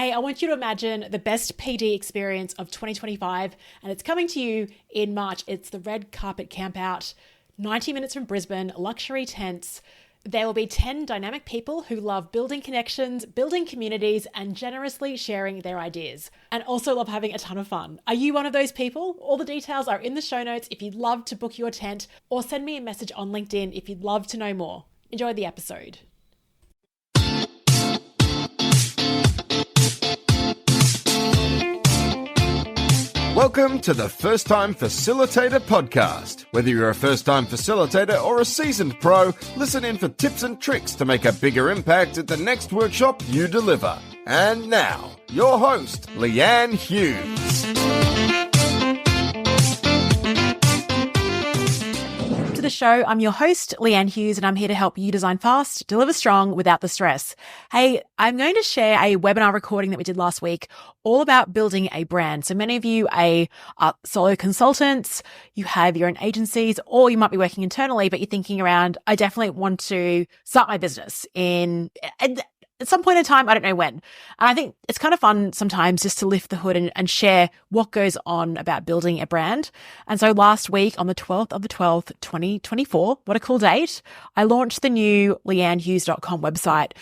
Hey, I want you to imagine the best PD experience of 2025, and it's coming to you in March. It's the Red Carpet Campout, 90 minutes from Brisbane, luxury tents. There will be 10 dynamic people who love building connections, building communities, and generously sharing their ideas, and also love having a ton of fun. Are you one of those people? All the details are in the show notes if you'd love to book your tent, or send me a message on LinkedIn if you'd love to know more. Enjoy the episode. Welcome to the First Time Facilitator podcast. Whether you're a first-time facilitator or a seasoned pro, listen in for tips and tricks to make a bigger impact at the next workshop you deliver. And now, your host, Leanne Hughes. To the show, I'm your host, Leanne Hughes, and I'm here to help you design fast, deliver strong without the stress. Hey, I'm going to share a webinar recording that we did last week all about building a brand. So many of you are solo consultants, you have your own agencies, or you might be working internally, but you're thinking around, I definitely want to start my business at some point in time, I don't know when. And I think it's kind of fun sometimes just to lift the hood and share what goes on about building a brand. And so last week on the 12th of the 12th, 2024, what a cool date, I launched the new leannehughes.com website,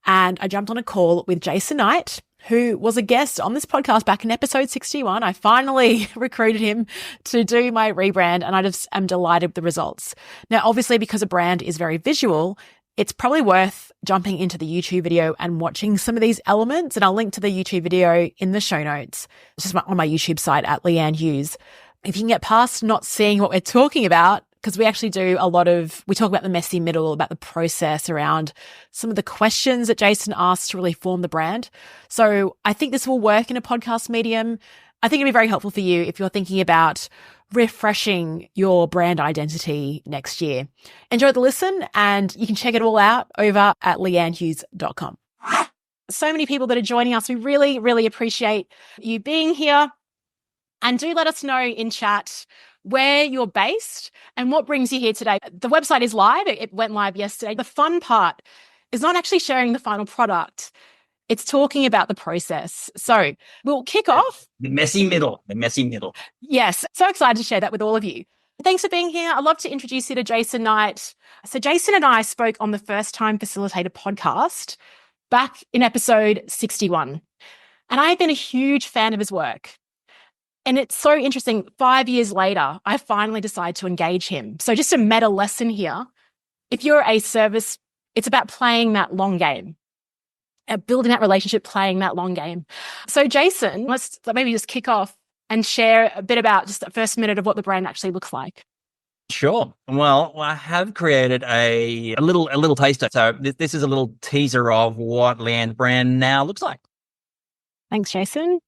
and I jumped on a call with Jason Knight, who was a guest on this podcast back in episode 61. I finally recruited him to do my rebrand, and I just am delighted with the results. Now, obviously, because a brand is very visual, it's probably worth jumping into the YouTube video and watching some of these elements. And I'll link to the YouTube video in the show notes. It's just on my YouTube site at Leanne Hughes. If you can get past not seeing what we're talking about, because we actually do we talk about the messy middle, about the process around some of the questions that Jason asked to really form the brand. So I think this will work in a podcast medium. I think it'll be very helpful for you if you're thinking about refreshing your brand identity next year. Enjoy the listen, and you can check it all out over at leannehughes.com. So many people that are joining us. We really, really appreciate you being here. And do let us know in chat where you're based and what brings you here today. The website is live. It went live yesterday. The fun part is not actually sharing the final product. It's talking about the process. So we'll kick off. The messy middle. Yes. So excited to share that with all of you. Thanks for being here. I'd love to introduce you to Jason Knight. So Jason and I spoke on the First Time Facilitator podcast back in episode 61. And I've been a huge fan of his work. And it's so interesting. 5 years later, I finally decided to engage him. So just a meta lesson here. If you're a service, it's about playing that long game. Building that relationship, playing that long game. So Jason, let's maybe just kick off and share a bit about just the first minute of what the brand actually looks like. Sure. Well, I have created a little taster. So this is a little teaser of what Leanne's brand now looks like. Thanks, Jason.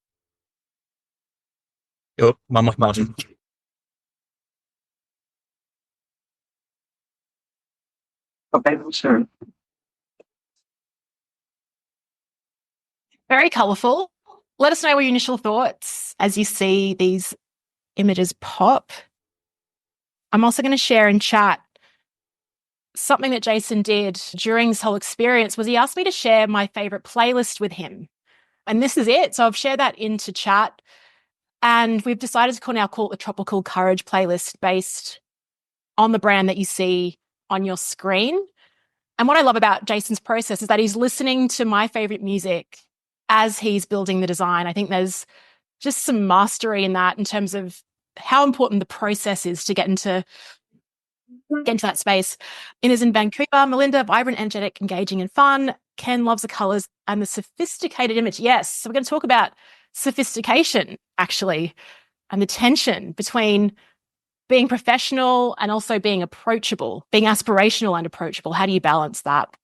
Oh, my margin. Okay, sure. Very colourful. Let us know what your initial thoughts as you see these images pop. I'm also going to share in chat something that Jason did during this whole experience was he asked me to share my favourite playlist with him. And this is it. So I've shared that into chat. And we've decided to call it the Tropical Courage playlist based on the brand that you see on your screen. And what I love about Jason's process is that he's listening to my favourite music as he's building the design. I think there's just some mastery in that in terms of how important the process is to get into that space. Ines in Vancouver, Melinda, vibrant, energetic, engaging and fun. Ken loves the colours and the sophisticated image. Yes, so we're going to talk about sophistication, actually, and the tension between being professional and also being approachable, being aspirational and approachable. How do you balance that?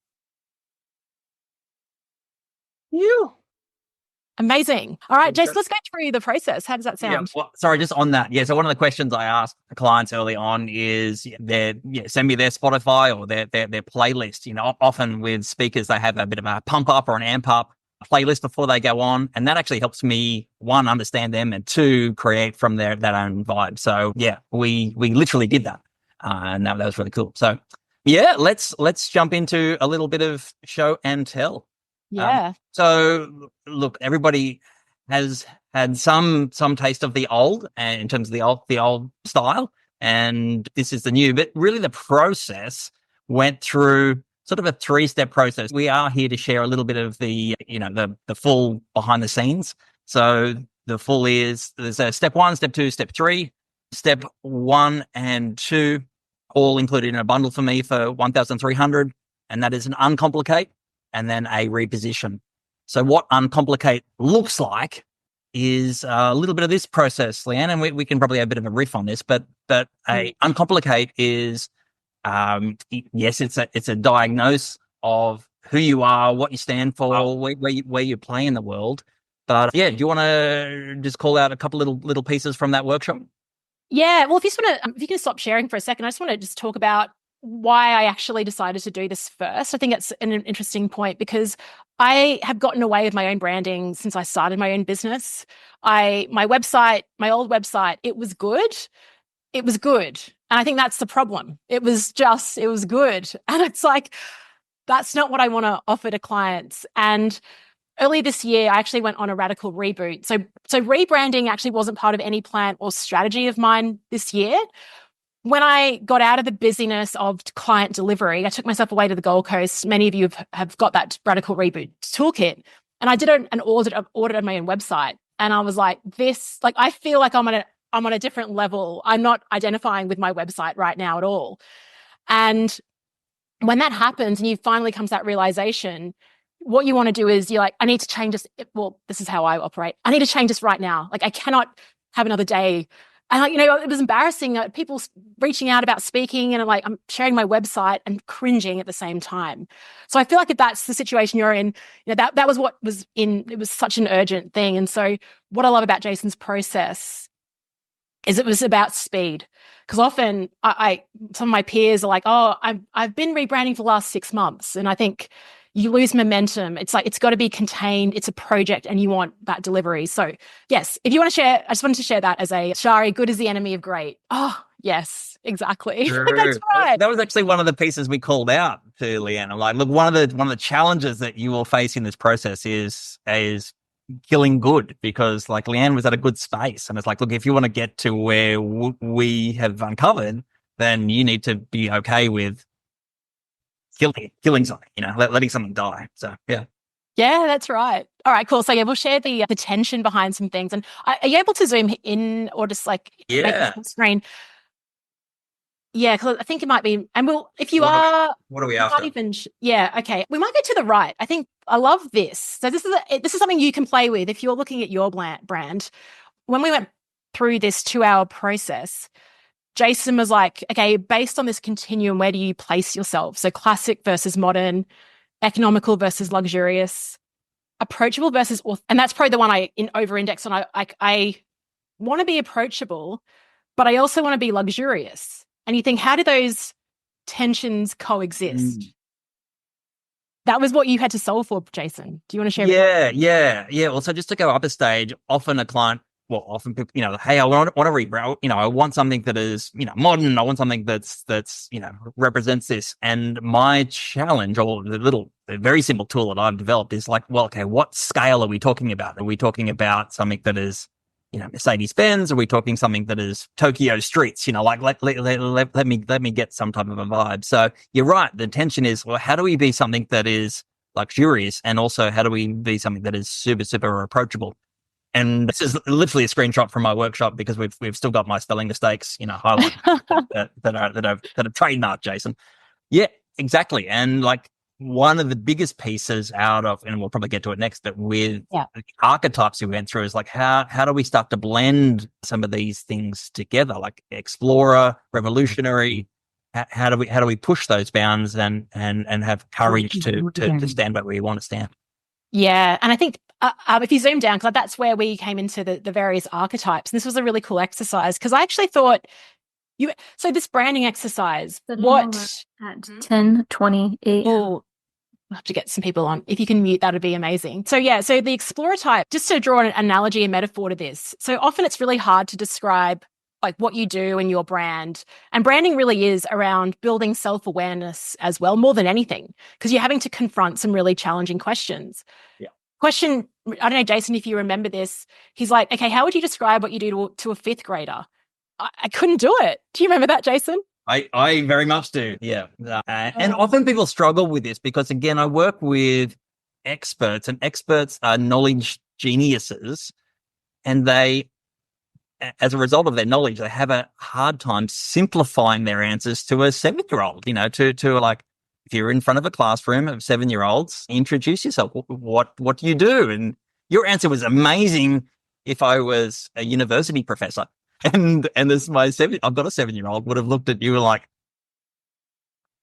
Amazing. All right, Jason, let's go through the process. How does that sound? Yeah, well, sorry, just on that. Yeah, so one of the questions I asked the clients early on is send me their Spotify or their playlist. You know, often with speakers, they have a bit of a pump up or an amp up playlist before they go on. And that actually helps me, one, understand them, and two, create from that own vibe. So yeah, we literally did that. And that was really cool. So yeah, let's jump into a little bit of show and tell. Yeah. So look, everybody has had some taste of the old, and in terms of the old style, and this is the new. But really, the process went through sort of a 3-step process. We are here to share a little bit of the full behind the scenes. So the full is there's a step 1, step 2, step 3. Step 1 and 2 all included in a bundle for me for 1,300, and that is an uncomplicate and then a reposition. So what uncomplicate looks like is a little bit of this process, Leanne, and we can probably have a bit of a riff on this, but a uncomplicate is, yes, it's a diagnose of who you are, what you stand for, where you play in the world. But yeah, do you want to just call out a couple little pieces from that workshop? Yeah. Well, if you can stop sharing for a second, I just want to just talk about why I actually decided to do this first. I think it's an interesting point because I have gotten away with my own branding since I started my own business. My old website, it was good. It was good. And I think that's the problem. It was good. And it's like, that's not what I want to offer to clients. And earlier this year, I actually went on a radical reboot. So rebranding actually wasn't part of any plan or strategy of mine this year. When I got out of the busyness of client delivery, I took myself away to the Gold Coast. Many of you have got that Radical Reboot toolkit. And I did an audit of my own website. And I was like, I feel like I'm on a different level. I'm not identifying with my website right now at all. And when that happens and you finally come to that realization, what you want to do is you're like, I need to change this. Well, this is how I operate. I need to change this right now. Like I cannot have another day. And it was embarrassing. People reaching out about speaking, and I'm sharing my website and cringing at the same time. So I feel like if that's the situation you're in, that was what was in. It was such an urgent thing. And so what I love about Jason's process is it was about speed. Because often some of my peers are like, oh, I've been rebranding for the last 6 months, and I think you lose momentum. It's like, it's got to be contained. It's a project and you want that delivery. So yes, if you want to share, I just wanted to share that as a Shari, good is the enemy of great. Oh yes, exactly. That's right. That was actually one of the pieces we called out to Leanne. I'm like, look, one of the challenges that you will face in this process is killing good, because like Leanne was at a good space. And it's like, look, if you want to get to where we have uncovered, then you need to be okay with killing something, letting something die. So yeah. Yeah, that's right. All right, cool. So yeah, we'll share the tension behind some things. And are you able to zoom in or just make the full screen? Yeah, because I think it might be. And what are we after? Okay. We might go to the right. I think I love this. So this is something you can play with if you're looking at your brand. When we went through this 2-hour process, Jason was like, okay, based on this continuum, where do you place yourself? So classic versus modern, economical versus luxurious, approachable versus, and that's probably the one I over-index on. I want to be approachable, but I also want to be luxurious. And you think, how do those tensions coexist? That was what you had to solve for, Jason. Do you want to share? Yeah. Well, so just to go up a stage, often a client, often people, hey, I want to rebrand. I want something that is, modern. I want something that's represents this. And my challenge, or the very simple tool that I've developed, is like, well, okay, what scale are we talking about? Are we talking about something that is, Mercedes-Benz? Are we talking something that is Tokyo streets? Let me get some type of a vibe. So you're right. The tension is, well, how do we be something that is luxurious, and also how do we be something that is super, super approachable? And this is literally a screenshot from my workshop, because we've still got my spelling mistakes, highlighted that are trademarked, Jason. Yeah, exactly. And like one of the biggest pieces out of, and we'll probably get to it next, but with the archetypes we went through, is like how do we start to blend some of these things together, like explorer, revolutionary. How do we push those bounds and have courage to stand where we want to stand? Yeah, and I think if you zoom down, because that's where we came into the various archetypes. And this was a really cool exercise, because I actually thought so this branding exercise, at 10:28. We'll have to get some people on. If you can mute, that would be amazing. So yeah, so the explorer type, just to draw an analogy and metaphor to this. So often it's really hard to describe like what you do and your brand. And branding really is around building self-awareness as well, more than anything, because you're having to confront some really challenging questions. Yeah. Question, I don't know, Jason, if you remember this, he's like, okay, how would you describe what you do to a fifth grader? I couldn't do it. Do you remember that, Jason? I very much do. Yeah. And often people struggle with this because, again, I work with experts, and experts are knowledge geniuses, and they, as a result of their knowledge, they have a hard time simplifying their answers to a 7-year-old, to like, if you're in front of a classroom of 7-year-olds, introduce yourself. What do you do? And your answer was amazing if I was a university professor. And this I've got a 7-year-old would have looked at you like,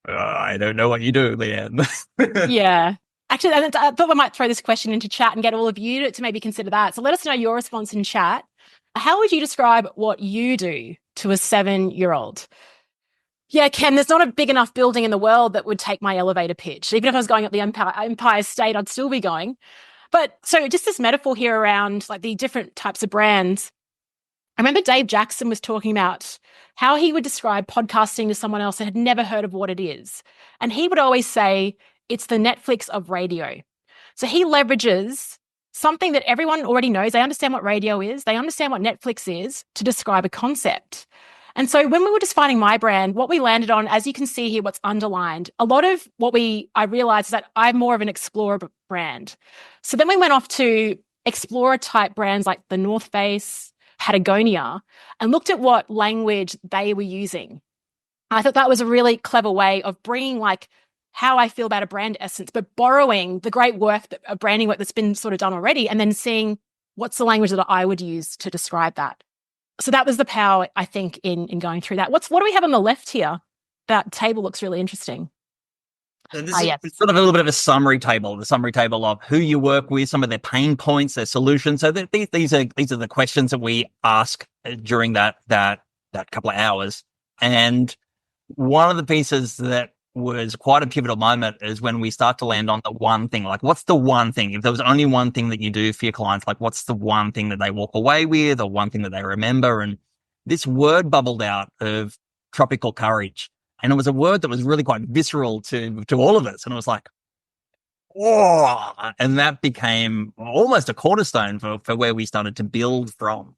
I don't know what you do, Leanne. Yeah. Actually, I thought we might throw this question into chat and get all of you to maybe consider that. So let us know your response in chat. How would you describe what you do to a 7-year-old? Yeah, Ken, there's not a big enough building in the world that would take my elevator pitch. Even if I was going up the Empire State, I'd still be going. But so just this metaphor here around like the different types of brands. I remember Dave Jackson was talking about how he would describe podcasting to someone else that had never heard of what it is. And he would always say, it's the Netflix of radio. So he leverages something that everyone already knows. They understand what radio is. They understand what Netflix is to describe a concept. And so when we were defining my brand, what we landed on, as you can see here, what's underlined, a lot of what I realized is that I'm more of an explorer brand. So then we went off to explorer type brands like the North Face, Patagonia, and looked at what language they were using. I thought that was a really clever way of bringing like how I feel about a brand essence, but borrowing the great work, branding work that's been sort of done already, and then seeing what's the language that I would use to describe that. So that was the power, I think, in going through that. What do we have on the left here? That table looks really interesting. So this is sort of a little bit of a summary table, the summary table of who you work with, some of their pain points, their solutions. So these are the questions that we ask during that couple of hours. And one of the pieces that was quite a pivotal moment is when we start to land on the one thing. Like, what's the one thing? If there was only one thing that you do for your clients, like what's the one thing that they walk away with or one thing that they remember? And this word bubbled out of tropical courage. And it was a word that was really quite visceral to all of us. And it was like, oh, and that became almost a cornerstone for where we started to build from.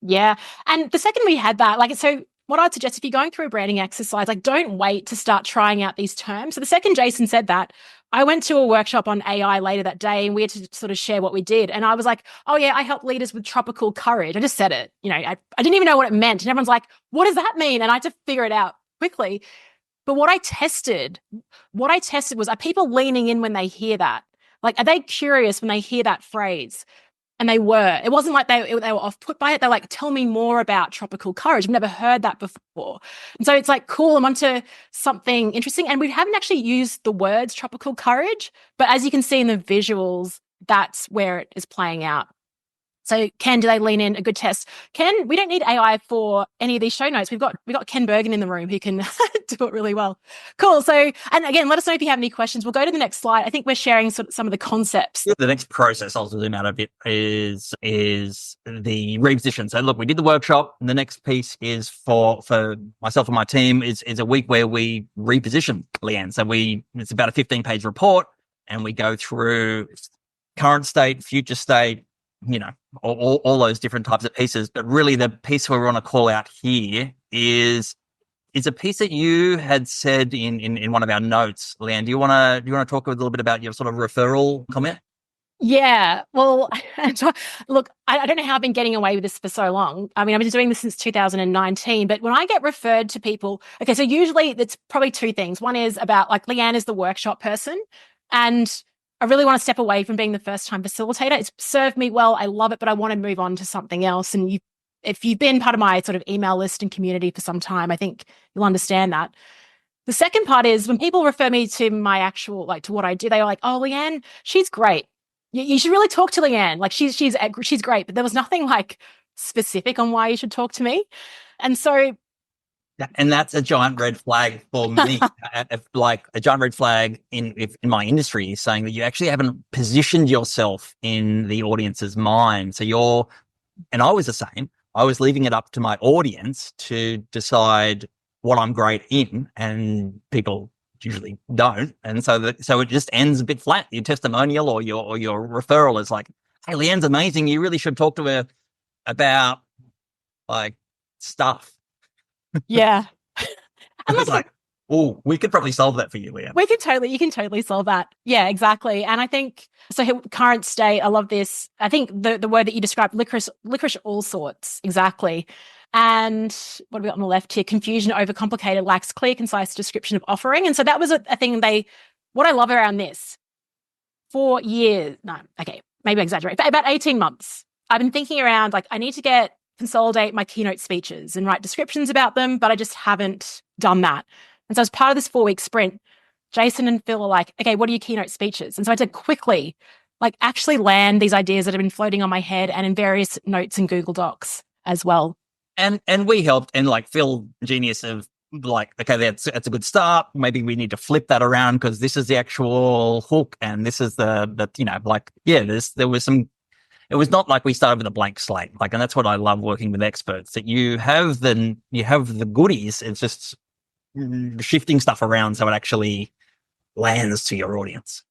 Yeah. And the second we had that, so what I'd suggest if you're going through a branding exercise, don't wait to start trying out these terms. So the second Jason said that, I went to a workshop on AI later that day and we had to sort of share what we did. And I was like, oh yeah, I help leaders with tropical courage. I just said it. I didn't even know what it meant. And everyone's like, what does that mean? And I had to figure it out quickly. But what I tested was, are people leaning in when they hear that? Like, are they curious when they hear that phrase? And they were. It wasn't like they were off put by it. They're like, tell me more about tropical courage. I've never heard that before. And so it's like, cool, I'm onto something interesting. And we haven't actually used the words tropical courage, but as you can see in the visuals, that's where it is playing out. So Ken, do they lean in? A good test. Ken, we don't need AI for any of these show notes. We've got Ken Bergen in the room who can do it really well. Cool. So, and again, let us know if you have any questions. We'll go to the next slide. I think we're sharing some of the concepts. The next process, I'll zoom out a bit, is the reposition. So look, we did the workshop. And the next piece is for myself and my team is a week where we reposition, Leanne. So it's about a 15-page report and we go through current state, future state, all those different types of pieces. But really the piece we want to call out here is a piece that you had said in one of our notes. Leanne, do you want to talk a little bit about your sort of referral comment? Yeah. Well, look, I don't know how I've been getting away with this for so long. I mean, I've been doing this since 2019, but when I get referred to people, okay, so usually it's probably two things. One is about Leanne is the workshop person, and I really want to step away from being the first time facilitator. It's served me well. I love it, but I want to move on to something else. And if you've been part of my sort of email list and community for some time, I think you'll understand that. The second part is when people refer me to my actual, to what I do, they're like, oh, Leanne, she's great. You should really talk to Leanne. She's great. But there was nothing specific on why you should talk to me. And so, and that's a giant red flag for me. A giant red flag in my industry is saying that you actually haven't positioned yourself in the audience's mind. So and I was the same. I was leaving it up to my audience to decide what I'm great in, and people usually don't. And so it just ends a bit flat. Your testimonial or your referral is like, hey, Leanne's amazing. You really should talk to her about like stuff. Yeah. And it's like, oh, we could probably solve that for you, Leanne. You can totally solve that. Yeah, exactly. And I think, so current state, I love this. I think the word that you described, licorice all sorts. Exactly. And what have we got on the left here? Confusion, overcomplicated, lacks clear, concise description of offering. And so that was a thing what I love around this, 4 years, no, okay, maybe I exaggerate, but about 18 months, I've been thinking around, like, I need to consolidate my keynote speeches and write descriptions about them, but I just haven't done that. And so as part of this 4-week sprint, Jason and Phil are like, okay, what are your keynote speeches? And so I had to quickly, like, actually land these ideas that have been floating on my head and in various notes in Google Docs as well. And we helped, and like Phil, genius of like, okay, that's a good start. Maybe we need to flip that around because this is the actual hook, and this is the like, yeah, there was some. It was not like we started with a blank slate, like, and that's what I love working with experts, that you have the goodies. It's just shifting stuff around so it actually lands to your audience.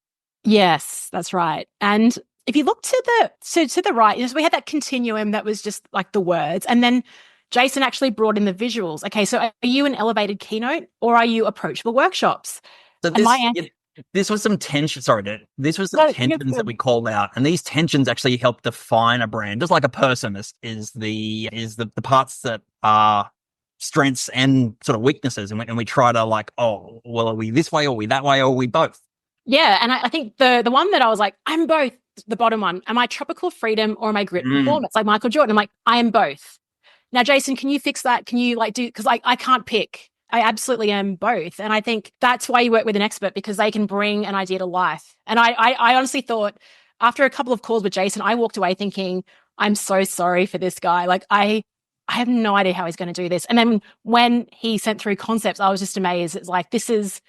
Yes, that's right. And if you look to the right, so we had that continuum that was just like the words, and then Jason actually brought in the visuals. Okay, so are you an elevated keynote or are you approachable workshops? So this was some tension. This was some tensions that we called out, and these tensions actually help define a brand. Just like a person is the parts that are strengths and sort of weaknesses, and we try to like, oh, well, are we this way or are we that way or are we both? Yeah, and I think the one that I was like, I'm both. The bottom one, am I tropical freedom or am I grit performance? Like Michael Jordan, I'm like, I am both. Now, Jason, can you fix that? Can you because I can't pick. I absolutely am both. And I think that's why you work with an expert, because they can bring an idea to life. And I honestly thought, after a couple of calls with Jason, I walked away thinking, I'm so sorry for this guy. Like, I have no idea how he's going to do this. And then when he sent through concepts, I was just amazed. It's like, this is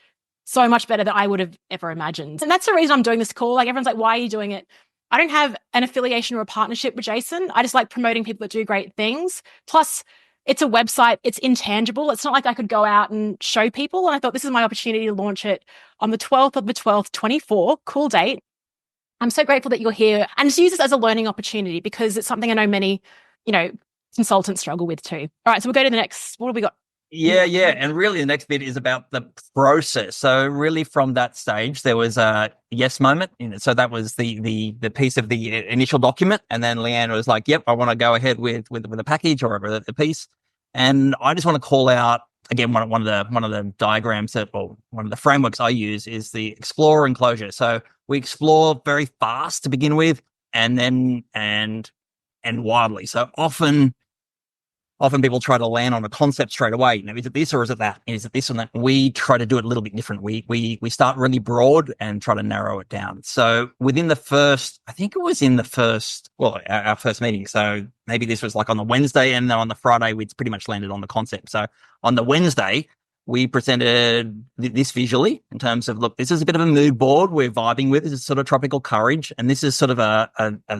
so much better than I would have ever imagined. And that's the reason I'm doing this call. Like, everyone's like, why are you doing it? I don't have an affiliation or a partnership with Jason. I just like promoting people that do great things. Plus, it's a website. It's intangible. It's not like I could go out and show people. And I thought, this is my opportunity to launch it on the 12th of the 12th, 24. Cool date. I'm so grateful that you're here, and just use this as a learning opportunity, because it's something I know many, consultants struggle with too. All right, so we'll go to the next. What have we got? Yeah. And really the next bit is about the process. So really from that stage, there was a yes moment. So that was the piece of the initial document. And then Leanne was like, yep, I want to go ahead with a package or the piece. And I just want to call out, again, one of the diagrams one of the frameworks I use is the explore and closure. So we explore very fast to begin with, and then and wildly. So often people try to land on a concept straight away. Is it this or is it that? Is it this and that? We try to do it a little bit different. We start really broad and try to narrow it down. So within our first meeting. So maybe this was like on the Wednesday, and then on the Friday, we'd pretty much landed on the concept. So on the Wednesday, we presented this visually in terms of, look, this is a bit of a mood board we're vibing with. This is sort of tropical courage. And this is sort of a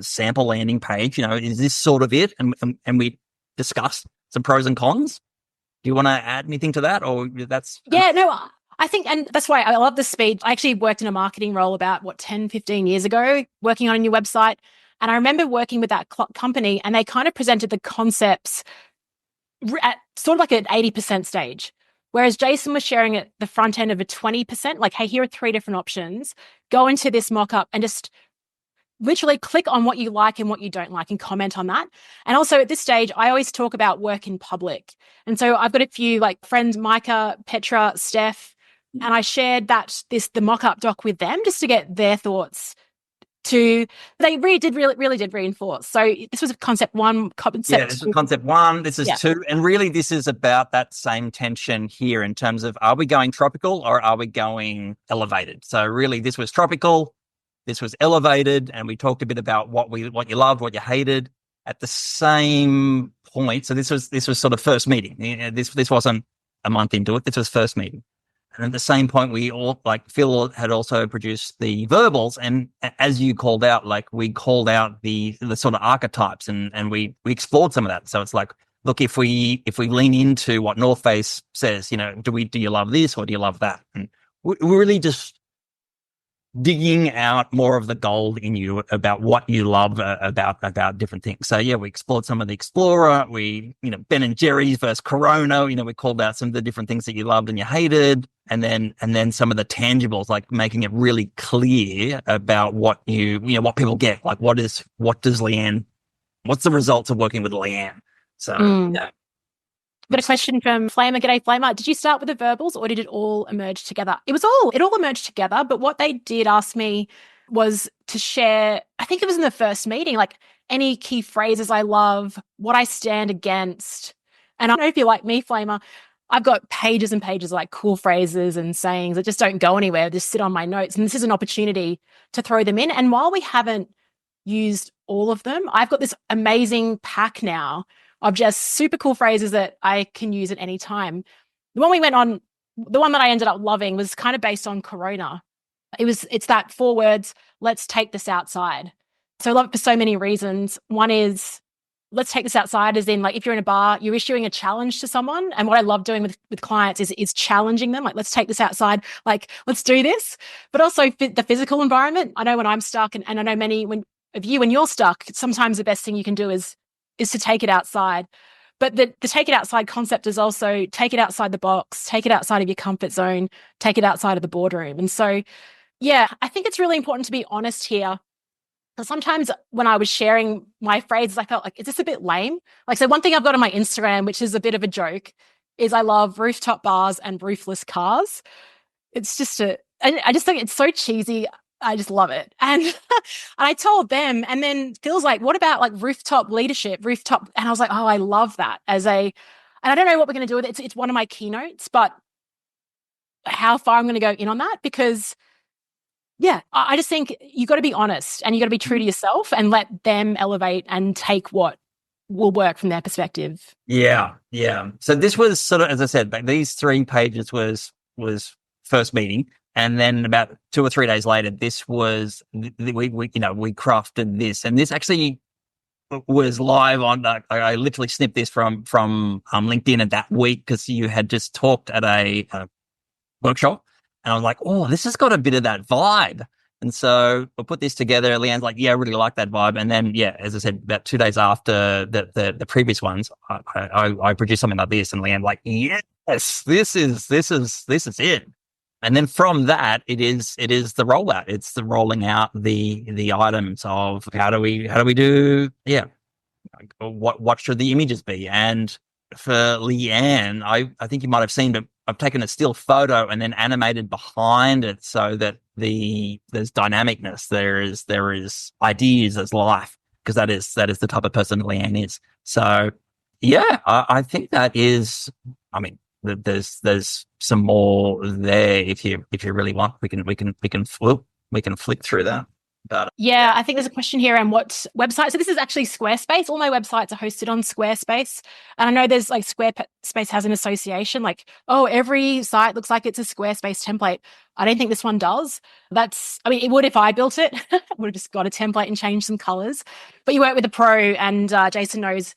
sample landing page. Is this sort of it? And we discuss some pros and cons. Do you want to add anything to that, or that's? Yeah, no, I think, and that's why I love the speed. I actually worked in a marketing role about 10, 15 years ago, working on a new website. And I remember working with that company, and they kind of presented the concepts at sort of like an 80% stage. Whereas Jason was sharing at the front end of a 20%, like, hey, here are 3 different options. Go into this mock-up and just literally click on what you like and what you don't like and comment on that. And also at this stage, I always talk about work in public. And so I've got a few like friends, Micah, Petra, Steph, and I shared the mock-up doc with them just to get their thoughts. They really did reinforce. So this was concept 1, concept 2. Yeah, this is concept 1, this is 2. And really this is about that same tension here in terms of, are we going tropical or are we going elevated? So really this was tropical, this was elevated, and we talked a bit about what you loved, what you hated at the same point. So this was sort of first meeting. This wasn't a month into it. This was first meeting. at the same point, we all like Phil had also produced the verbals, and as you called out, like we called out the sort of archetypes, and we explored some of that. So it's like, look, if we lean into what North Face says, do you love this or do you love that? And we're really just digging out more of the gold in you about what you love about different things. So yeah, we explored some of the Explorer. We, Ben and Jerry's versus Corona. We called out some of the different things that you loved and you hated, and then some of the tangibles, like making it really clear about what what people get. Like what's the results of working with Leanne? So yeah. Got a question from Flamer. G'day, Flamer. Did you start with the verbals or did it all emerge together? It all emerged together, but what they did ask me was to share, I think it was in the first meeting, like any key phrases I love, what I stand against. And I don't know if you're like me, Flamer, I've got pages and pages of like cool phrases and sayings that just don't go anywhere, just sit on my notes. And this is an opportunity to throw them in. And while we haven't used all of them, I've got this amazing pack now of just super cool phrases that I can use at any time. The one that I ended up loving was kind of based on Corona. It's that 4 words, let's take this outside. So I love it for so many reasons. One is, let's take this outside, as in like if you're in a bar, you're issuing a challenge to someone. And what I love doing with clients is challenging them. Like, let's take this outside, like, let's do this. But also the physical environment. I know when I'm stuck, and I know many of you, when you're stuck, sometimes the best thing you can do is to take it outside. But the take it outside concept is also take it outside the box, take it outside of your comfort zone, take it outside of the boardroom. And so, yeah, I think it's really important to be honest here. Because sometimes when I was sharing my phrases, I felt like, is this a bit lame? Like, so one thing I've got on my Instagram, which is a bit of a joke, is I love rooftop bars and roofless cars. It's just I just think it's so cheesy. I just love it. And I told them, and then Phil's like, what about like rooftop leadership, rooftop? And I was like, oh, I love that and I don't know what we're going to do with it. It's one of my keynotes, but how far I'm going to go in on that, because yeah, I just think you got to be honest and you got to be true to yourself and let them elevate and take what will work from their perspective. Yeah. So this was sort of, as I said, these 3 pages was first meeting. And then about 2 or 3 days later, this was, we crafted this. And this actually was live on, I literally snipped this from LinkedIn at that week, because you had just talked at a workshop. And I was like, oh, this has got a bit of that vibe. And so we'll put this together. Leanne's like, yeah, I really like that vibe. And then, yeah, as I said, about 2 days after the previous ones, I produced something like this. And Leanne like, yes, this is it. And then from that, it is the rollout. It's the rolling out the items of how do we do, yeah, what should the images be? And for Leanne, I think you might have seen, but I've taken a still photo and then animated behind it so that there's dynamicness, there is ideas, there's life, because that is the type of person Leanne is. So yeah, I think that is, I mean, there's some more there if you really want. We can flick through that. But yeah, I think there's a question here on what website. So this is actually Squarespace. All my websites are hosted on Squarespace. And I know there's like Squarespace has an association, like, oh, every site looks like it's a Squarespace template. I don't think this one does. It would if I built it. I would have just got a template and changed some colors. But you work with a pro, and Jason knows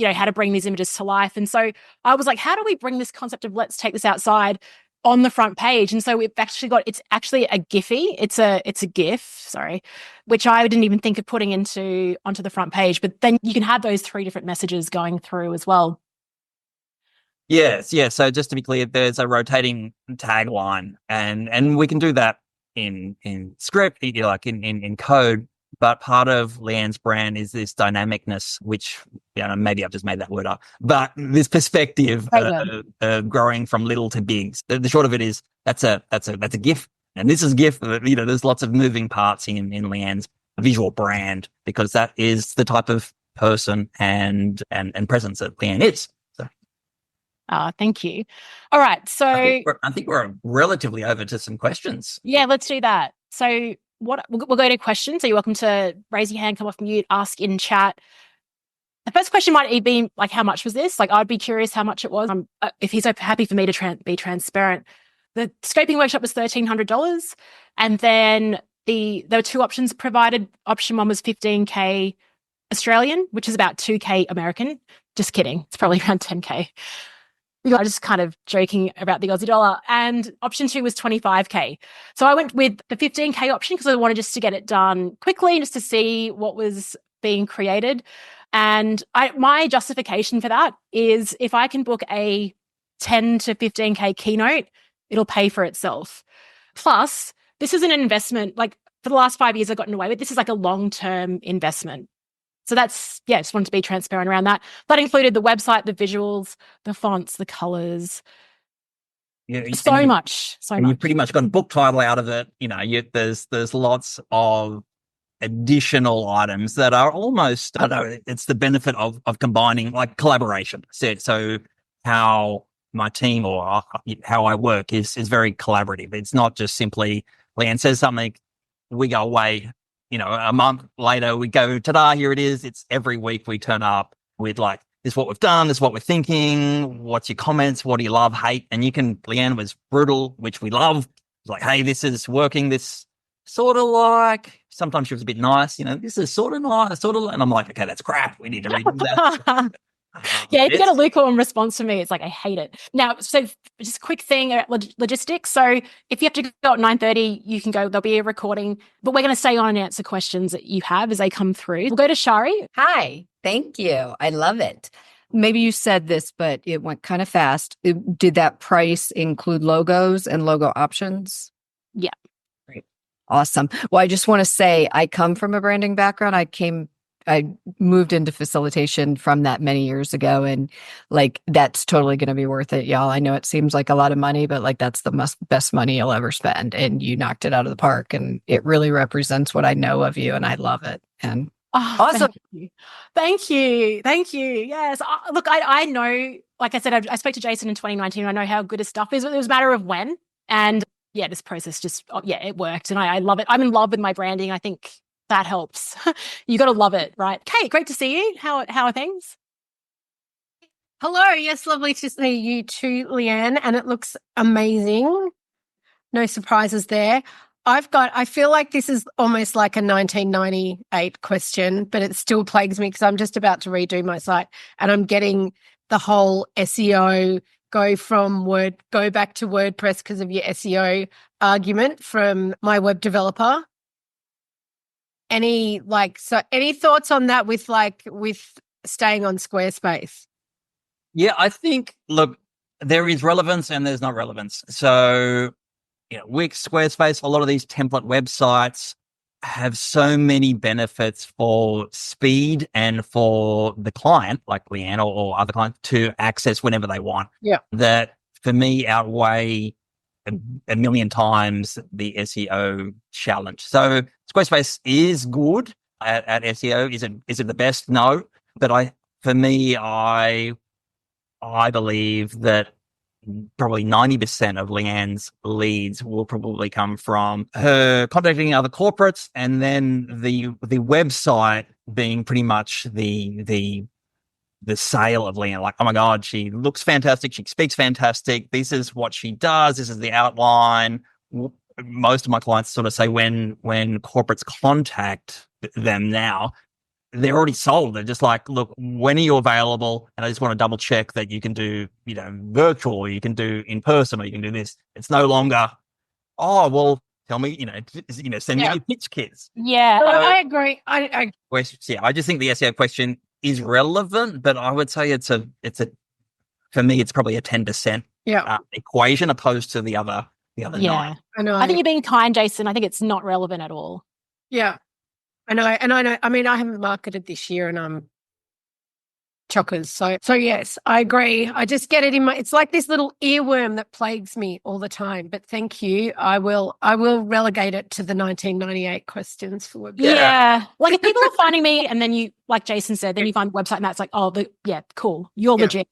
how to bring these images to life. And so I was like, how do we bring this concept of let's take this outside on the front page? And so we've actually it's actually a Giphy. It's a GIF, sorry, which I didn't even think of putting onto the front page. But then you can have those 3 different messages going through as well. Yes. Yeah. So just to be clear, there's a rotating tagline, and we can do that in script, like in code. But part of Leanne's brand is this dynamicness, which maybe I've just made that word up. But this perspective, growing from little to big. The short of it is that's a GIF, and this is GIF. There's lots of moving parts in Leanne's visual brand, because that is the type of person and presence that Leanne is. So. Thank you. All right, so I think we're relatively over to some questions. Yeah, let's do that. So we'll go to questions. So you're welcome to raise your hand, come off mute, ask in chat. The first question might be like, how much was this? Like, I'd be curious how much it was. If he's happy for me to be transparent. the scoping workshop was $1,300. And then there were two options provided. Option one was 15K Australian, which is about 2K American. Just kidding. It's probably around 10K. I'm just kind of joking about the Aussie dollar. And option two was 25K. So I went with the 15K option because I wanted just to get it done quickly, just to see what was being created. And my justification for that is if I can book a 10 to 15K keynote, it'll pay for itself. Plus, this is an investment. Like for the last 5 years, I've gotten away with this is like a long-term investment. So that's, just wanted to be transparent around that. That included the website, the visuals, the fonts, the colors. Yeah, so much. You pretty much got a book title out of it. There's lots of additional items that are almost, I don't know, it's the benefit of combining like collaboration. So how my team or how I work is very collaborative. It's not just simply Leanne says something, we go away, a month later we go, ta-da, here it is. It's every week we turn up with like, this is what we've done, this is what we're thinking, what's your comments, what do you love, hate? And Leanne was brutal, which we love. It's like, hey, this is working, this sort of like, sometimes she was a bit nice, this is sort of nice, and I'm like, okay, that's crap. We need to redo that. If you get a lukewarm response from me, it's like, I hate it. Now, so just a quick thing about logistics. So if you have to go at 9:30, you can go, there'll be a recording, but we're going to stay on and answer questions that you have as they come through. We'll go to Shari. Hi, thank you. I love it. Maybe you said this, but it went kind of fast. Did that price include logos and logo options? Yeah. Great. Awesome. Well, I just want to say I come from a branding background. I moved into facilitation from that many years ago, and like that's totally going to be worth it, y'all. I know it seems like a lot of money, but like that's the best money you'll ever spend, and you knocked it out of the park, and it really represents what I know of you, and I love it. And awesome. Thank you. Yes. Look, I know, like I said, I spoke to Jason in 2019. I know how good his stuff is, but it was a matter of when. And this process just, it worked. And I love it. I'm in love with my branding. I think that helps. You got to love it, right? Kate, great to see you. How are things? Hello. Yes, lovely to see you too, Leanne. And it looks amazing. No surprises there. I feel like this is almost like a 1998 question, but it still plagues me because I'm just about to redo my site and I'm getting the whole SEO go back to WordPress because of your SEO argument from my web developer. Any thoughts on that with staying on Squarespace? Yeah, I think, look, there is relevance and there's not relevance. So, Wix, Squarespace, a lot of these template websites have so many benefits for speed and for the client, like Leanne or other clients, to access whenever they want. Yeah. That, for me, outweigh a million times the SEO challenge. So Squarespace is good at SEO. Is it the best? No. But I believe that probably 90% of Leanne's leads will probably come from her contacting other corporates, and then the website being pretty much the sale of Leanne. Like, oh my God, she looks fantastic. She speaks fantastic. This is what she does. This is the outline. Most of my clients sort of say when corporates contact them now, they're already sold. They're just like, look, when are you available? And I just want to double check that you can do, virtual, or you can do in person, or you can do this. It's no longer, oh, well, tell me, send me your pitch kits. Yeah, I agree. I just think the SEO question is relevant, but I would say for me, it's probably a 10% equation opposed to the other 9. I know. I think you're being kind, Jason. I think it's not relevant at all. Yeah. I know. I mean, I haven't marketed this year and I'm chockers. So yes, I agree. I just get it it's like this little earworm that plagues me all the time. But thank you. I will relegate it to the 1998 questions for website. Yeah. Like if people are finding me and then you, like Jason said, then you find the website and that's like, cool. You're legit.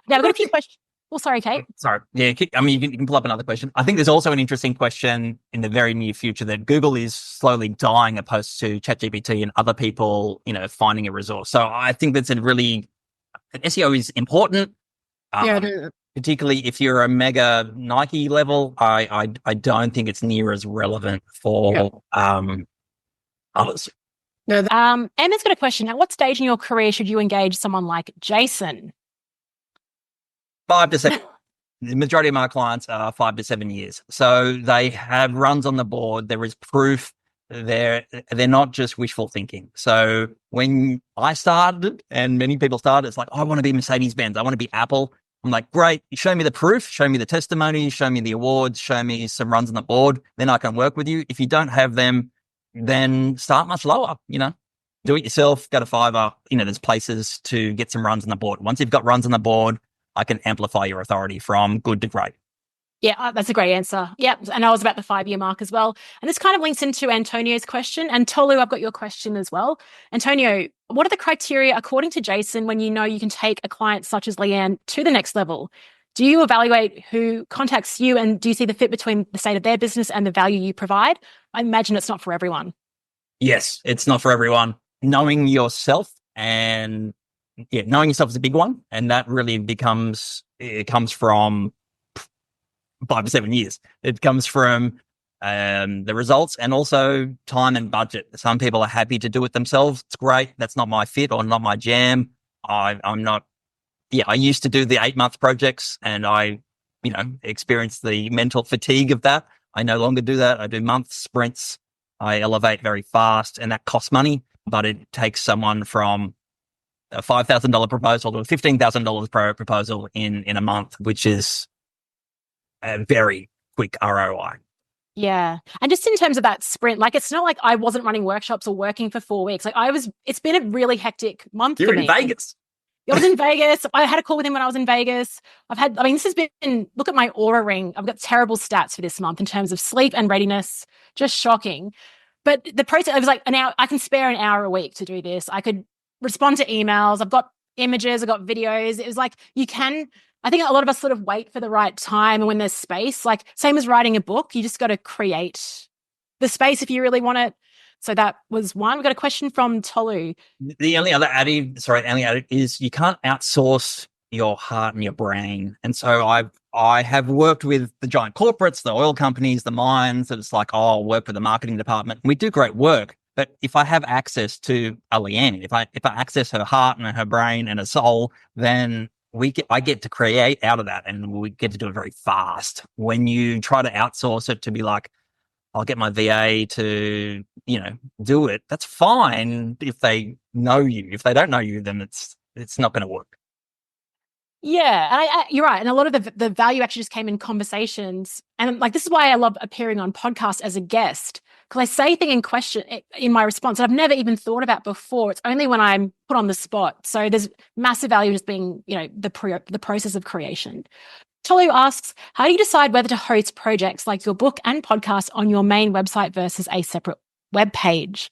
Now I've got a few questions. Well, sorry, Kate. Sorry. Yeah, I mean, you can pull up another question. I think there's also an interesting question in the very near future that Google is slowly dying opposed to ChatGPT and other people, finding a resource. So I think that's SEO is important. Yeah, Particularly if you're a mega Nike level, I don't think it's near as relevant for others. no, Emma's got a question. At what stage in your career should you engage someone like Jason? 5 to 7. The majority of my clients are 5 to 7 years. So they have runs on the board. There is proof. They're not just wishful thinking. So when I started, and many people started, it's like, I want to be Mercedes-Benz. I want to be Apple. I'm like, great. Show me the proof. Show me the testimony. Show me the awards. Show me some runs on the board. Then I can work with you. If you don't have them, then start much lower, do it yourself, go to Fiverr. There's places to get some runs on the board. Once you've got runs on the board, I can amplify your authority from good to great. Yeah, that's a great answer. Yep. And I was about the 5-year mark as well. And this kind of links into Antonio's question. And Tolu, I've got your question as well. Antonio, what are the criteria, according to Jason, when you know you can take a client such as Leanne to the next level? Do you evaluate who contacts you, and do you see the fit between the state of their business and the value you provide? I imagine it's not for everyone. Yes, it's not for everyone. Knowing yourself knowing yourself is a big one. And that really it comes from 5 to 7 years. It comes from the results and also time and budget. Some people are happy to do it themselves. It's great. That's not my fit or not my jam. I'm not. I used to do the 8-month projects, and I, experienced the mental fatigue of that. I no longer do that. I do month sprints. I elevate very fast, and that costs money, but it takes someone from a $5,000 proposal to a $15,000 proposal in a month, which is a very quick ROI. Yeah. And just in terms of that sprint, it's not like I wasn't running workshops or working for 4 weeks. It's been a really hectic month You're for me. in Vegas. I was in Vegas. I had a call with him when I was in Vegas. This has been, look at my Aura ring. I've got terrible stats for this month in terms of sleep and readiness, just shocking. But the process, it was like an hour, I can spare an hour a week to do this. I could respond to emails. I've got images, I've got videos. It was like, I think a lot of us sort of wait for the right time and when there's space, same as writing a book, you just got to create the space if you really want it. So that was one. We've got a question from Tolu. The only other added is you can't outsource your heart and your brain. And so I have worked with the giant corporates, the oil companies, the mines, that it's like, I'll work with the marketing department. We do great work. But if I have access to a Leanne, if I access her heart and her brain and her soul, then I get to create out of that, and we get to do it very fast. When you try to outsource it to be like, I'll get my VA to, do it. That's fine if they know you. If they don't know you, then it's not going to work. Yeah, and you're right. And a lot of the value actually just came in conversations. And this is why I love appearing on podcasts as a guest, because I say things in my response that I've never even thought about before. It's only when I'm put on the spot. So there's massive value just being, the process of creation. Tolu asks, how do you decide whether to host projects like your book and podcast on your main website versus a separate web page?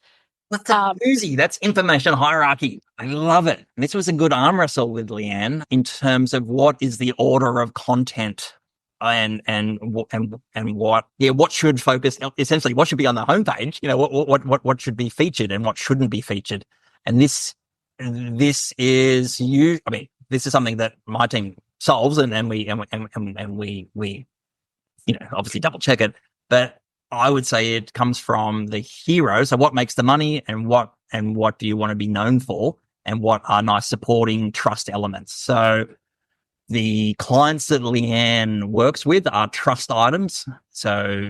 That's easy. That's information hierarchy. I love it. And this was a good arm wrestle with Leanne in terms of what is the order of content and what should focus, essentially what should be on the homepage, what should be featured and what shouldn't be featured. And this is this is something that my team solves, and we obviously double check it, but I would say it comes from the hero. So what makes the money, and what do you want to be known for, and what are nice supporting trust elements. So the clients that Leanne works with are trust items. So,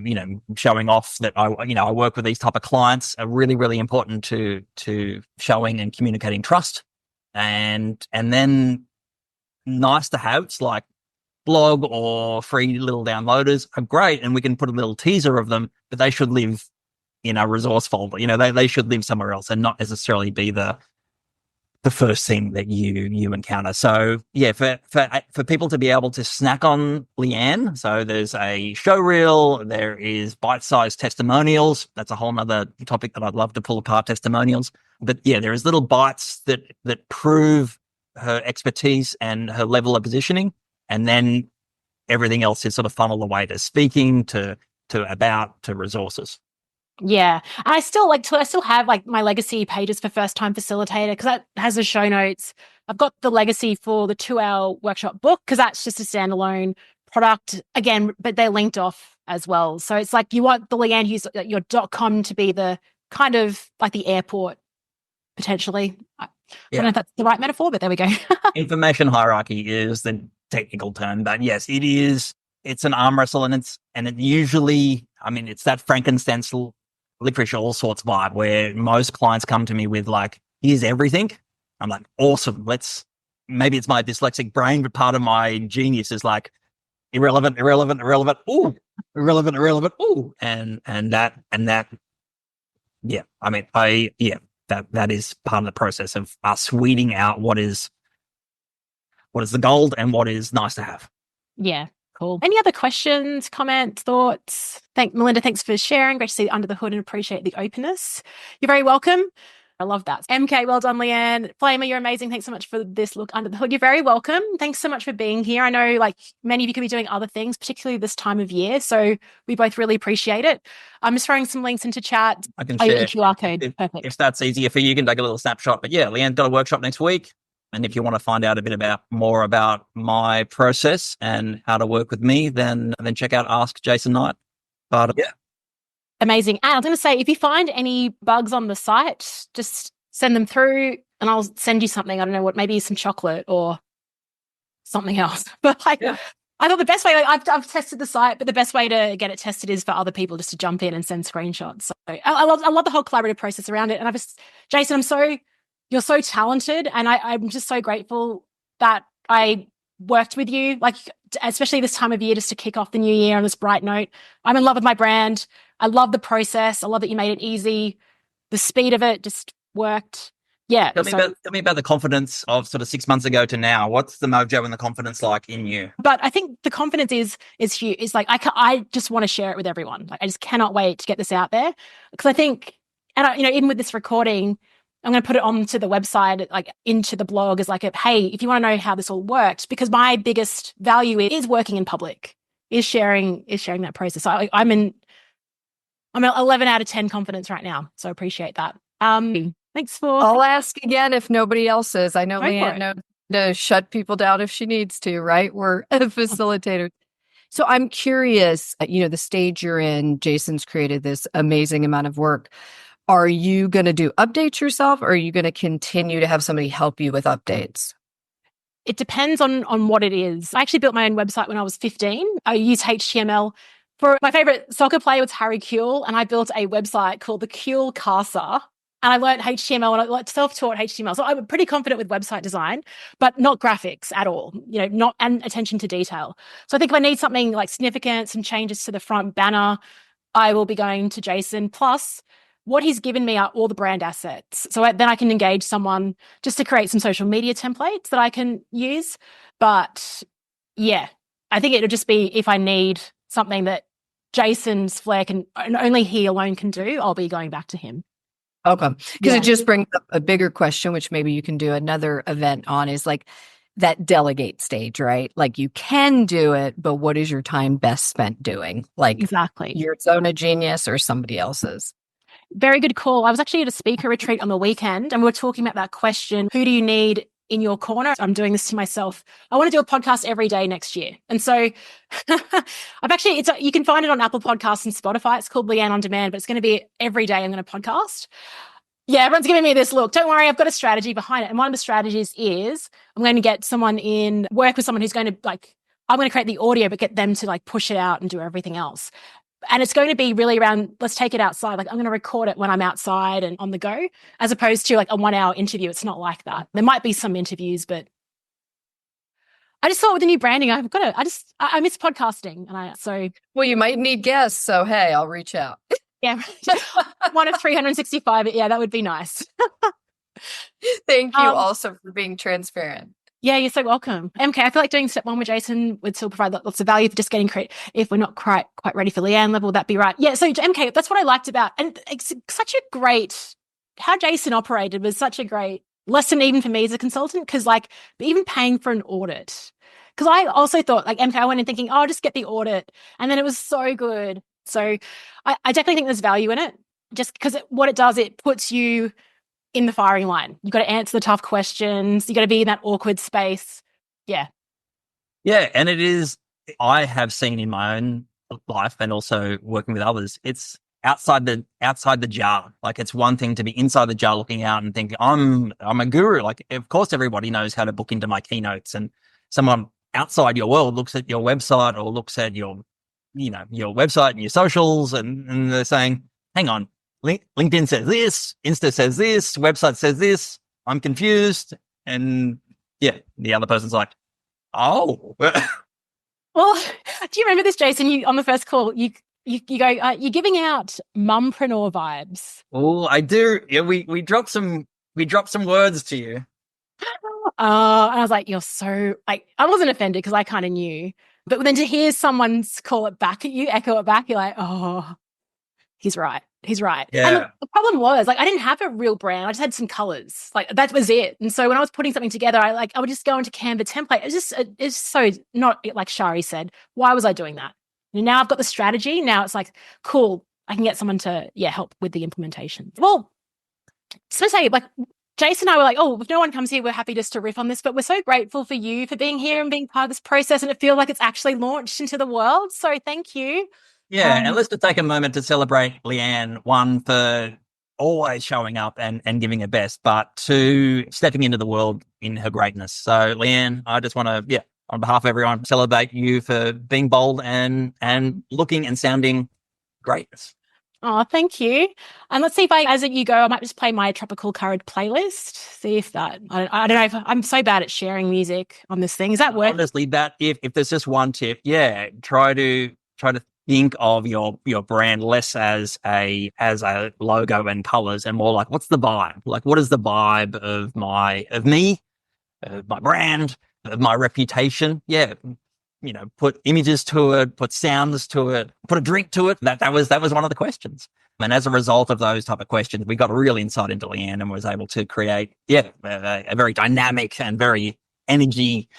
showing off that I work with these type of clients are really, really important to showing and communicating trust. And then nice to haves like blog or free little downloaders are great, and we can put a little teaser of them, but they should live in a resource folder. They should live somewhere else and not necessarily be the first thing that you encounter. So yeah, for people to be able to snack on Leanne, so there's a show reel, there is bite-sized testimonials. That's a whole nother topic that I'd love to pull apart, testimonials. But yeah, there is little bites that prove her expertise and her level of positioning. And then everything else is sort of funneled away to speaking, to resources. Yeah. And I still have my legacy pages for First Time Facilitator, because that has the show notes. I've got the legacy for the 2-hour workshop book because that's just a standalone product again, but they're linked off as well. So it's like you want the Leanne Hughes, your .com to be the kind of like the airport potentially. I don't know if that's the right metaphor, but there we go. Information hierarchy is the technical term, but yes, it is. It's an arm wrestle, and it usually, I mean, it's that Frankenstein's licorice all sorts vibe where most clients come to me with like, here's everything. I'm like, awesome. Maybe it's my dyslexic brain, but part of my genius is like irrelevant. Ooh, irrelevant. Ooh, and that. Yeah, I mean, that is part of the process of us weeding out what is the gold and what is nice to have. Yeah. Cool. Any other questions, comments, thoughts? Melinda, thanks for sharing. Great to see under the hood and appreciate the openness. You're very welcome. I love that. MK, well done, Leanne. Flamer, you're amazing. Thanks so much for this look under the hood. You're very welcome. Thanks so much for being here. I know like many of you could be doing other things, particularly this time of year. So we both really appreciate it. I'm just throwing some links into chat. I can share QR code. Perfect. If that's easier for you, you can take a little snapshot. But yeah, Leanne's got a workshop next week. And if you want to find out a bit more about my process and how to work with me, then check out Ask Jason Knight. But yeah. Amazing. And I was going to say, if you find any bugs on the site, just send them through and I'll send you something. I don't know what, maybe some chocolate or something else. But I thought the best way, I've tested the site, but the best way to get it tested is for other people just to jump in and send screenshots. So I love the whole collaborative process around it. And Jason, you're so talented, and I'm just so grateful that I worked with you, like especially this time of year, just to kick off the new year on this bright note. I'm in love with my brand. I love the process. I love that you made it easy. The speed of it just worked. Yeah. Tell me about the confidence of sort of 6 months ago to now. What's the mojo and the confidence like in you? But I think the confidence is huge. It's like I just want to share it with everyone. Like I just cannot wait to get this out there because I think, and even with this recording, I'm going to put it onto the website, like into the blog as like, hey, if you want to know how this all worked, because my biggest value is working in public, is sharing that process. So I'm 11 out of 10 confidence right now. So I appreciate that. Thanks for. I'll ask again if nobody else is. I know Leanne knows to shut people down if she needs to, right? We're a facilitator. So I'm curious, the stage you're in, Jason's created this amazing amount of work. Are you going to do updates yourself, or are you going to continue to have somebody help you with updates? It depends on what it is. I actually built my own website when I was 15. I use HTML. For my favorite soccer player was Harry Kuehl, and I built a website called the Kuehl Casa. And I learned HTML and I self-taught HTML. So I'm pretty confident with website design, but not graphics at all, not and attention to detail. So I think if I need something like significant, some changes to the front banner, I will be going to Jason. Plus, what he's given me are all the brand assets. So then I can engage someone just to create some social media templates that I can use. But yeah, I think it'll just be if I need something that Jason's flair can, and only he alone can do, I'll be going back to him. Okay. Because it just brings up a bigger question, which maybe you can do another event on, is like that delegate stage, right? Like you can do it, but what is your time best spent doing? Like exactly your zone of genius or somebody else's? Very good call. I was actually at a speaker retreat on the weekend and we were talking about that question. Who do you need in your corner? I'm doing this to myself. I want to do a podcast every day next year. And so you can find it on Apple Podcasts and Spotify. It's called Leanne On Demand, but it's going to be every day I'm going to podcast. Yeah, everyone's giving me this look. Don't worry, I've got a strategy behind it. And one of the strategies is I'm going to get someone work with someone who's going to I'm going to create the audio, but get them to push it out and do everything else. And it's going to be really around, let's take it outside. I'm going to record it when I'm outside and on the go, as opposed to a 1 hour interview. It's not like that. There might be some interviews, but I just thought with the new branding, I miss podcasting. Well, you might need guests. So, hey, I'll reach out. Yeah. One of 365. Yeah, that would be nice. Thank you also for being transparent. Yeah, you're so welcome. MK, I feel like doing step 1 with Jason would still provide lots of value for just getting credit. If we're not quite ready for Leanne level, would that be right? Yeah, so MK, that's what I liked about, and it's such a great, how Jason operated was such a great lesson even for me as a consultant, because even paying for an audit. Because I also thought, MK, I went in thinking, I'll just get the audit. And then it was so good. So I definitely think there's value in it, just because what it does, it puts you in the firing line. You got to answer the tough questions. You got to be in that awkward space. Yeah. Yeah. And it is, I have seen in my own life and also working with others, it's outside the jar. Like, it's one thing to be inside the jar looking out and thinking, I'm a guru. Like, of course, everybody knows how to book into my keynotes, and someone outside your world looks at your website or looks at your website and your socials, and they're saying, hang on, LinkedIn says this, Insta says this, website says this, I'm confused. And yeah, the other person's like, oh. Well, do you remember this, Jason? You on the first call, you go, you're giving out mumpreneur vibes. Oh, I do. Yeah, we dropped some words to you. And I was like, you're so, like, I wasn't offended because I kind of knew. But then to hear someone call it back at you, echo it back, you're like, oh, he's right. He's right. Yeah. And the problem was, like, I didn't have a real brand. I just had some colors. Like, that was it. And so when I was putting something together, I would just go into Canva template. It's so not, like Shari said, why was I doing that? And now I've got the strategy. Now it's like, cool, I can get someone to, help with the implementation. Well, so to say, like, Jason and I were like, oh, if no one comes here, we're happy just to riff on this, but we're so grateful for you for being here and being part of this process, and it feels like it's actually launched into the world. So thank you. Yeah, and let's just take a moment to celebrate Leanne, one, for always showing up and giving her best, but two, stepping into the world in her greatness. So Leanne, I just want to, on behalf of everyone, celebrate you for being bold and looking and sounding great. Oh, thank you. And let's see if as you go, I might just play my Tropical Courage playlist. See if that, I don't know if I'm so bad at sharing music on this thing. Is that worth? Honestly, that if there's just one tip, try to think of your brand less as a logo and colors, and more like, what's the vibe? Like, what is the vibe of my brand, of my reputation? Yeah. Put images to it, put sounds to it, put a drink to it. That was one of the questions. And as a result of those type of questions, we got a real insight into Leanne and was able to create, a very dynamic and very energy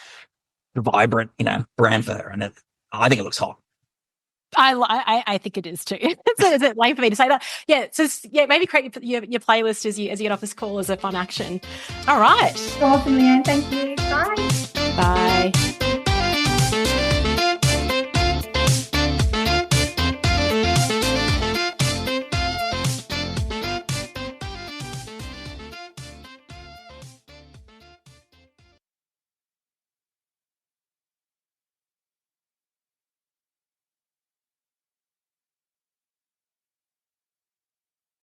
vibrant, brand for her. And I think it looks hot. I think it is too. Is it late for me to say that? Yeah. So maybe create your playlist as you get off this call as a fun action. All right. Awesome, Leanne. Thank you. Bye. Bye.